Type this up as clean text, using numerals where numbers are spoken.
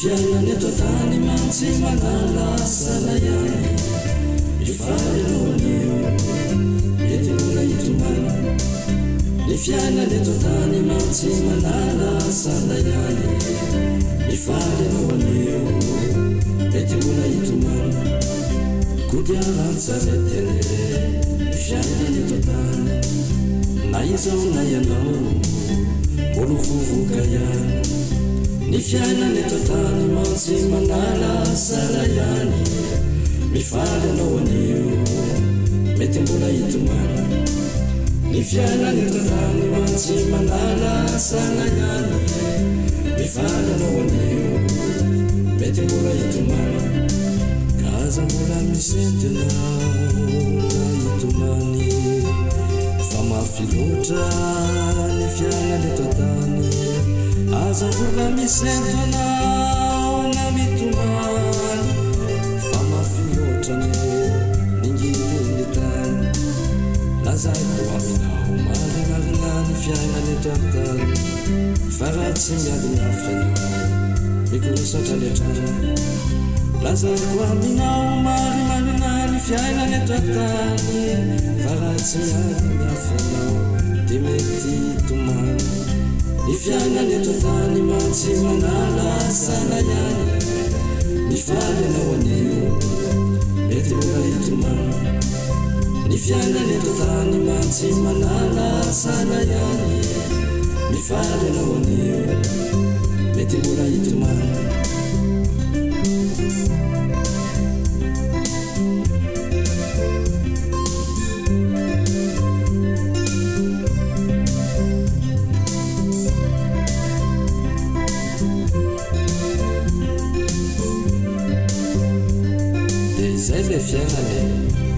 Fiana netotani mansi manala salayani ifale nonio eti muna itumana Fiana netotani mansi manala salayani ifale nonio eti muna itumana kudiara saretele Fiana netotani naiza unayanao olufuvu kayani Fiana netotani mansi manala salayani mifale nonio meti muna itumana Fiana netotani mansi manala salayani mifale nonio meti muna itumana kaza mula misentena itumani fama filota Fiana netotani Aza mula misentena na mitumani fama filotane ningitinditani lazai kuwaminao maringarinani Fiana netotani faratsi miadinafeno mikusatanetani lazai kuwaminao maringarinani Fiana netotani faratsi miadinafeno dimeti tumani Fiana netotani mansi manala salayani mifale nonio meti muna itumana Fiana netotani mansi manala salayani mifale nonio meti muna itumana Fiana